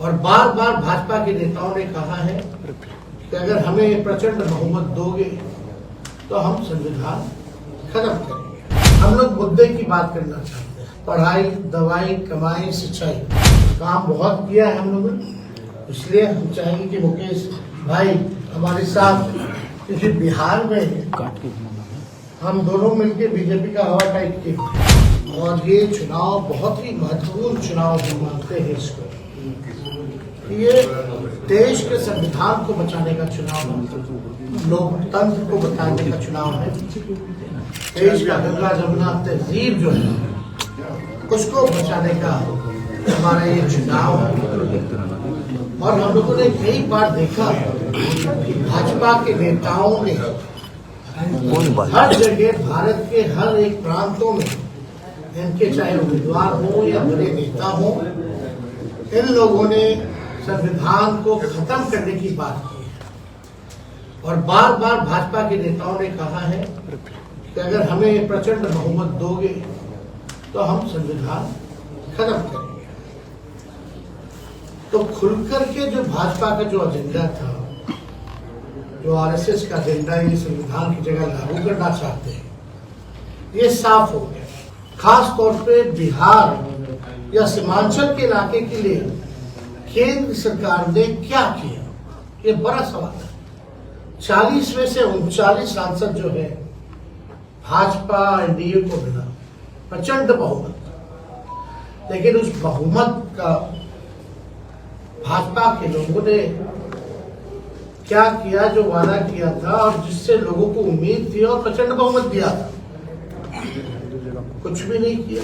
और बार बार भाजपा के नेताओं ने कहा है कि अगर हमें प्रचंड बहुमत दोगे तो हम संविधान खत्म करेंगे। हम लोग मुद्दे की बात करना चाहते हैं, पढ़ाई, दवाई, कमाई, सिंचाई, काम बहुत किया है हम लोगों ने, इसलिए हम चाहेंगे कि मुकेश भाई हमारे साथ, क्योंकि बिहार में हम दोनों मिलकर बीजेपी का हवा टाइट किए और ये चुनाव बहुत ही महत्वपूर्ण चुनाव हम मानते हैं इसको। ये देश के संविधान को बचाने का चुनाव है, लोकतंत्र को बचाने का चुनाव है, देश का गंगा जमुना तहजीब जो है उसको बचाने का हमारा ये चुनाव है। और हम लोगों ने कई बार देखा कि भाजपा के नेताओं ने हर जगह भारत के हर एक प्रांतों में, इनके चाहे उम्मीदवार हो या बड़े नेता हो, इन लोगों ने संविधान को खत्म करने की बात की है। और बार बार भाजपा के नेताओं ने कहा है कि अगर हमें प्रचंड बहुमत दोगे तो हम संविधान खत्म करेंगे। तो खुलकर के जो भाजपा का जो एजेंडा था, जो आरएसएस का एजेंडा ये संविधान की जगह लागू करना चाहते हैं, ये साफ हो गया। खास तौर पे बिहार या सीमांचल के इलाके के लिए केंद्र सरकार ने क्या किया, ये बड़ा सवाल है। 40 में से 39 सांसद जो है भाजपा एनडीए को मिला, प्रचंड बहुमत, लेकिन उस बहुमत का भाजपा के लोगों ने क्या किया, जो वादा किया था और जिससे लोगों को उम्मीद थी और प्रचंड बहुमत दिया था, कुछ भी नहीं किया।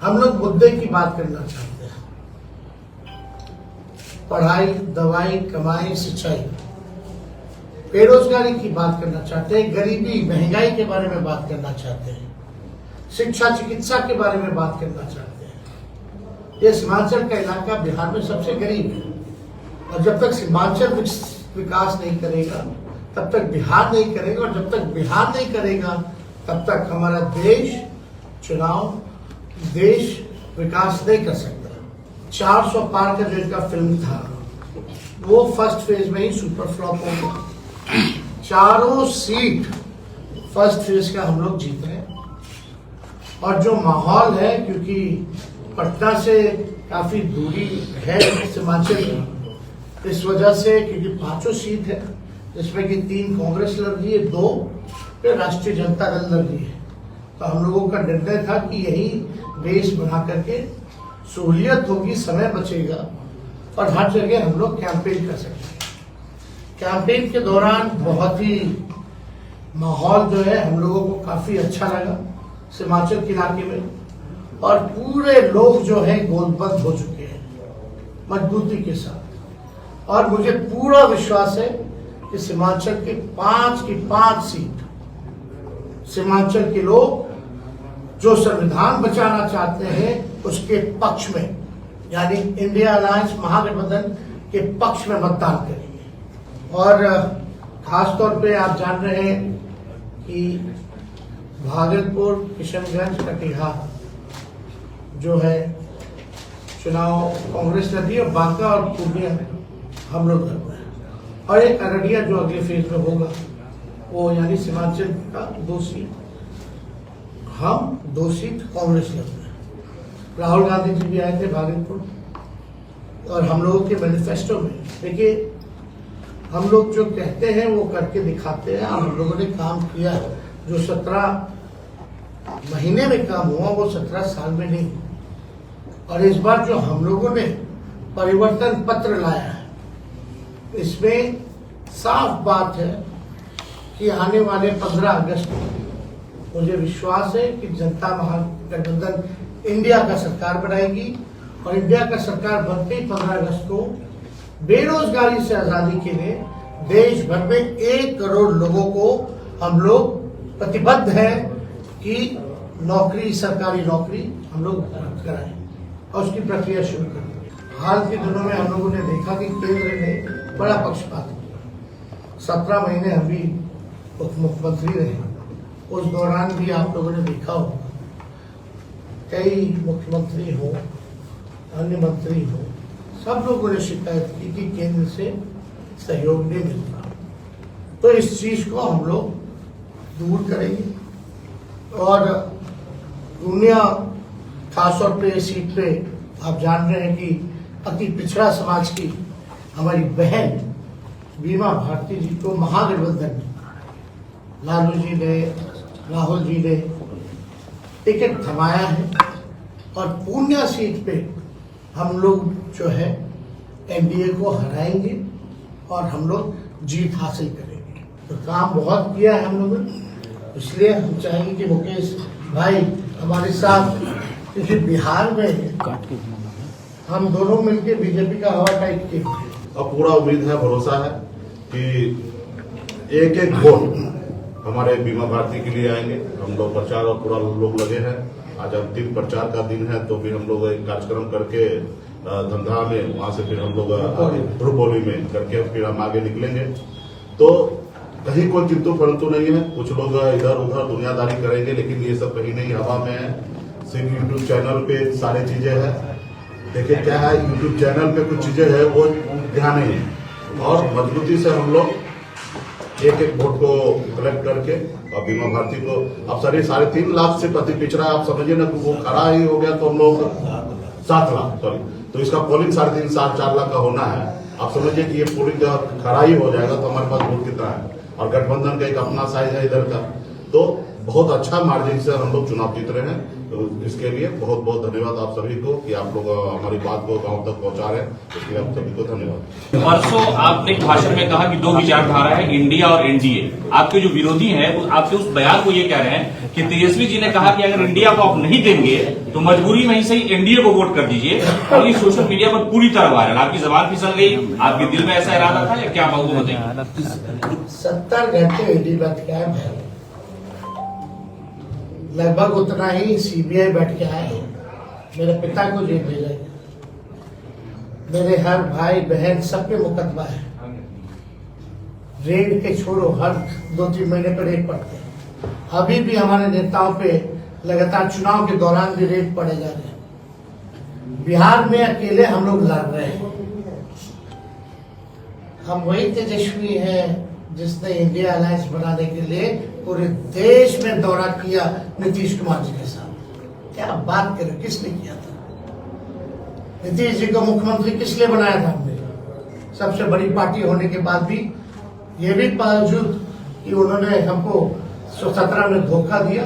हम लोग मुद्दे की बात करना चाहते हैं, पढ़ाई, दवाई, कमाई, सिंचाई, बेरोजगारी की बात करना चाहते हैं, गरीबी, महंगाई के बारे में बात करना चाहते हैं, शिक्षा, चिकित्सा के बारे में बात करना चाहते हैं। ये सीमांचल का इलाका बिहार में सबसे गरीब है और जब तक सीमांचल विकास नहीं करेगा तब तक बिहार नहीं करेगा, और जब तक बिहार नहीं करेगा तब तक हमारा देश विकास नहीं कर सकता। 400 पार का जो इनका फिल्म था वो फर्स्ट फेज में ही सुपर फ्लॉप हो गया। 4 सीट फर्स्ट फेज का हम लोग जीत रहे हैं। और जो माहौल है, क्योंकि पटना से काफी दूरी है सीमांचल की, इस वजह से, क्योंकि 5 सीट है जिसमें कि 3 कांग्रेस लड़ रही है, 2 पे राष्ट्रीय जनता दल लड़ रही है, तो हम लोगों का निर्णय था कि यही बेस बना करके सहूलियत होगी, समय बचेगा और हर जगह हम लोग कैंपेन कर सकते हैं। कैंपेन के दौरान बहुत ही माहौल जो है हम लोगों को काफी अच्छा लगा सीमांचल के इलाके में, और पूरे लोग जो है गोलबंद हो चुके हैं मजबूती के साथ। और मुझे पूरा विश्वास है कि सीमांचल के 5 की 5 सीट सीमांचल के लोग जो संविधान बचाना चाहते हैं उसके पक्ष में, यानी इंडिया अलायंस महागठबंधन के पक्ष में मतदान करेंगे। और खास तौर पे आप जान रहे हैं कि भागलपुर, किशनगंज, कटिहार जो है चुनाव कांग्रेस लड़ी और बांका और पूर्णिया हम लोग लड़ रहे हैं, और एक अररिया जो अगले फेज में होगा वो, यानी सीमांचल का 2 सीट हम, 2 सीट कांग्रेस लड़ रहे हैं। राहुल गांधी जी भी आए थे भागलपुर, और हम लोगों के मैनिफेस्टो में देखिए, हम लोग जो कहते हैं वो करके दिखाते हैं। हम लोगों ने काम किया, जो 17 महीने में काम हुआ वो 17 साल में नहीं। और इस बार जो हम लोगों ने परिवर्तन पत्र लाया है, इसमें साफ बात है कि आने वाले 15 अगस्त को मुझे विश्वास है कि जनता महागठबंधन इंडिया का सरकार बनाएगी, और इंडिया का सरकार बनते ही 15 अगस्त को बेरोजगारी से आजादी के लिए देश भर में 1 करोड़ लोगों को हम लोग प्रतिबद्ध हैं कि नौकरी, सरकारी नौकरी हम लोग उपलब्ध कराएं और उसकी प्रक्रिया शुरू करें। हाल के दिनों में हम लोगों ने देखा कि केंद्र ने बड़ा पक्षपात किया। 17 महीने हम भी उप मुख्यमंत्री रहे, उस दौरान भी आप लोगों ने देखा होगा कई मुख्यमंत्री हो, अन्य मंत्री हो, सब लोगों ने शिकायत की कि केंद्र से सहयोग नहीं मिलता, तो इस चीज को हम लोग दूर करेंगे। और दुनिया खासतौर पे इस सीट पे आप जान रहे हैं कि अति पिछड़ा समाज की हमारी बहन बीमा भारती जी को महागठबंधन में लालू जी ने, राहुल जी ने टिकट थमाया है और पूर्णिया सीट पे हम लोग जो है एनडीए को हराएंगे और हम लोग जीत हासिल करेंगे। तो काम बहुत किया है हम लोगों ने, इसलिए हम चाहेंगे कि मुकेश भाई हमारे साथ, क्योंकि बिहार में हम दोनों मिलकर बीजेपी का हवा टाइट किए। अब पूरा उम्मीद है, भरोसा है कि एक एक वोट हमारे बीमा भारती के लिए आएंगे। हम लोग प्रचार और पूरा लोग लगे हैं। आज अंतिम प्रचार का दिन है, तो फिर हम लोग एक कार्यक्रम करके धंधा में, वहां से फिर हम लोग रुपौली में करके फिर हम आगे निकलेंगे। तो कहीं कोई किंतु परंतु नहीं है। कुछ लोग इधर उधर दुनियादारी करेंगे, लेकिन ये सब कहीं नहीं, हवा में है। सिर्फ यूट्यूब चैनल पे सारी चीजें हैं। देखिए क्या है, यूट्यूब चैनल पे कुछ चीजें है वो ध्यान नहीं है, और मजबूती से हम लोग एक एक वोट को कलेक्ट करके और बीमा भारती को अब साढ़े 3.5 लाख से प्रति पिछड़ा, आप समझिए ना, वो खड़ा ही हो गया तो हम लोग 7 लाख, सॉरी, तो इसका पोलिंग 3.5-4 लाख का होना है। आप समझिए कि ये पोलिंग खड़ा ही हो जाएगा तो हमारे पास वोट कितना है, और गठबंधन का एक अपना साइज है इधर का, तो बहुत अच्छा मार्जिन से हम लोग चुनाव जीत रहे हैं। तो इसके लिए बहुत बहुत धन्यवाद आप सभी को कि आप लोग हमारी बात को गांव तक पहुंचा रहे हैं। इसके लिए आप सभी को धन्यवाद। परसों आपने एक भाषण में कहा कि 2 विचारधारा है, इंडिया और एनडीए। आपके जो विरोधी हैं वो आपके उस बयान को ये कह रहे हैं कि तेजस्वी जी ने कहा कि अगर इंडिया को आप नहीं देंगे तो मजबूरी में ही सही एनडीए को वोट कर दीजिए, और ये सोशल मीडिया पर पूरी तरह वायरल। आपकी जबान फिसल गई, आपके दिल में ऐसा इरादा था या क्या बाबू बताइए। 70 घंटे ईडी बैठ के आए, लगभग उतना ही सीबीआई बैठ के आए। मेरे पिता को जेल भेजा गया, मेरे हर भाई बहन सब पे मुकदमा है। रेड के छोड़ो, हर 2-3 महीने पर रेड पड़ते हैं। अभी भी हमारे नेताओं पे लगातार चुनाव के दौरान भी रेड पड़े जा रहे हैं। बिहार में अकेले हम लोग लड़ रहे हैं। हम वही तेजस्वी हैं जिसने इंडिया अलायंस बनाने के लिए पूरे देश में दौरा किया नीतीश कुमार जी के साथ। क्या बात करें, किसने किया था? नीतीश जी को मुख्यमंत्री किस लिए बनाया था हमने? सबसे बड़ी पार्टी होने के बाद भी, ये भी बावजूद कि उन्होंने हमको 17 में धोखा दिया,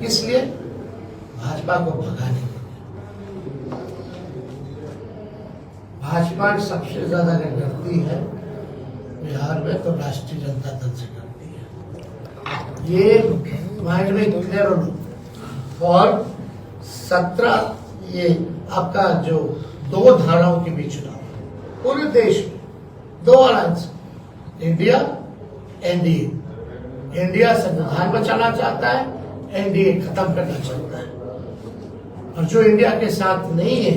इसलिए भाजपा को भगाने के लिए। भाजपा सबसे ज्यादा अगर डरती है बिहार में तो राष्ट्रीय जनता दल से करती है। ये माइंड में क्लियर हो। और 17 ये आपका जो 2 धाराओं के बीच चुनाव पूरे देश में, 2 अलायंस, इंडिया एनडीए। इंडिया संविधान बचाना चाहता है, एनडीए खत्म करना चाहता है। और जो इंडिया के साथ नहीं है,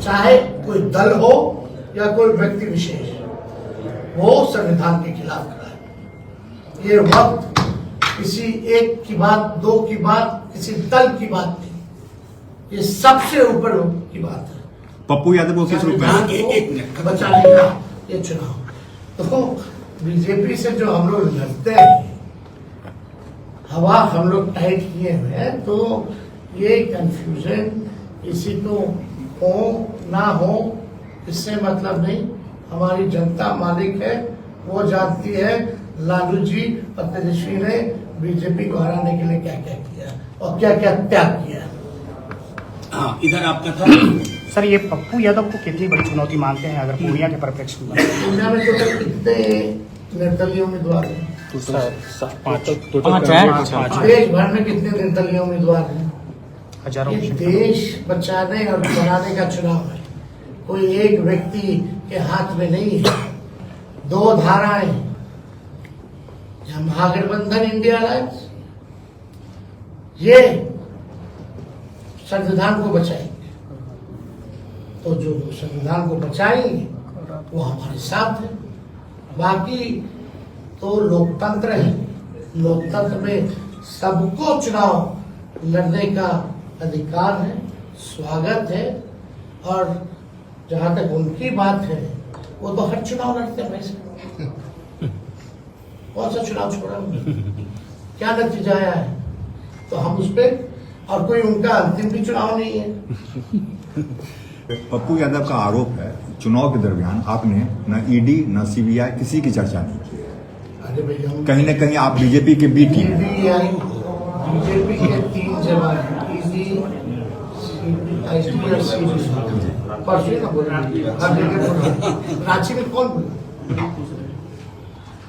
चाहे कोई दल हो या कोई व्यक्ति विशेष, वो संविधान के खिलाफ खड़ा है। ये वक्त किसी एक की बात, 2 की बात, किसी दल की बात नहीं, ये सबसे ऊपर की बात है। पप्पू यादव को किस रूप में बचाने का ये चुनाव। तो बीजेपी से जो हम लोग लड़ते हैं, हवा हम लोग टाइट किए हुए हैं, तो ये कंफ्यूजन किसी को हो ना हो इससे मतलब नहीं। हमारी जनता मालिक है, वो जानती है लालू जी और तेजस्वी ने बीजेपी को हराने के लिए क्या क्या किया और क्या क्या त्याग किया। हाँ, इधर आपका था सर, ये पप्पू यादव को कितनी बड़ी चुनौती मानते हैं अगर पूर्णिया के परिप्रेक्ष्य में? पूर्णिया में तो कितने निर्दलीय उम्मीदवार हैं? 5 हैं। देश भर में कितने निर्दलीय उम्मीदवार हैं? हजारों। ये देश बचाने और बनाने का चुनाव है, कोई एक व्यक्ति के हाथ में नहीं है। 2 धाराएं, या महागठबंधन इंडिया अलायंस, ये संविधान को बचाएंगे। तो जो संविधान को बचाएंगे वो हमारे साथ है। बाकी तो लोकतंत्र है, लोकतंत्र में सबको चुनाव लड़ने का अधिकार है, स्वागत है। और जहां तक उनकी बात है, वो तो हर चुनाव लड़ते हैं भाई साहब। कौन सा चुनाव छोड़ा उन्होंने? क्या नतीजा आया है? तो हम उस पर, और कोई उनका अंतिम भी चुनाव नहीं है। पप्पू यादव का आरोप है चुनाव के दरमियान आपने न ईडी न सीबीआई किसी की चर्चा नहीं की। अरे भैया, कहीं न कहीं आप बीजेपी के बी टीम सीबीआई बीजेपी के 3 जवान, ईडी, आईटी और सीबीआई, परसों ना बोला, हर जगह बोला, रांची में कौन बोला?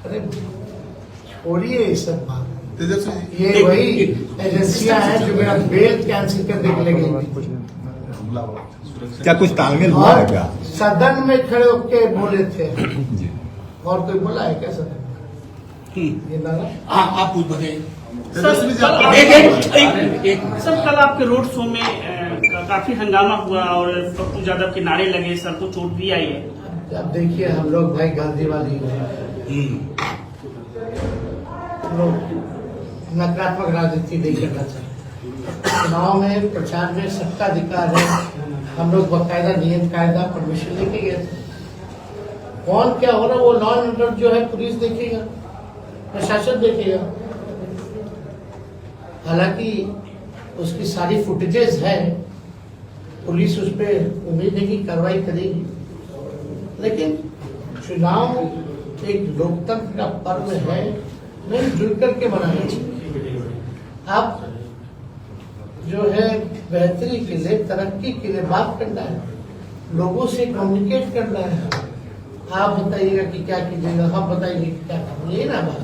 अरे छोड़िए ये सब बात। ये वही एजेंसियां हैं जो मेरा बेल कैंसिल करने के लिए गई। क्या कुछ तालमेल हुआ है क्या? सदन में खड़े होकर बोले थे। और कोई बोला है क्या सदन? ये नारा आप कुछ बताइए। सर, कल आपके रोड शो में काफी हंगामा हुआ और पप्पू यादव के नारे लगे, सर को चोट भी आई है। अब देखिए, हम लोग भाई गांधीवादी लोग नकारात्मक राजनीति नहीं करना चाहिए। चुनाव में प्रचार में सबका अधिकार है। हम लोग बाकायदा नियम कायदा परमिशन लेके गए थे। कौन क्या हो रहा है वो लॉ एंड ऑर्डर जो है पुलिस देखेगा, प्रशासन देखेगा। हालांकि उसकी सारी फुटेजेस है, पुलिस उस पर उम्मीद है कि कार्रवाई करेगी। लेकिन चुनाव एक लोकतंत्र का पर्व है, मिलजुल करके मनाना चाहिए। आप जो है बेहतरी के लिए, तरक्की के लिए बात करना है, लोगों से कम्युनिकेट करना है। आप बताइएगा कि क्या कीजिएगा, हम बताएंगे कि क्या करना, यही ना बात।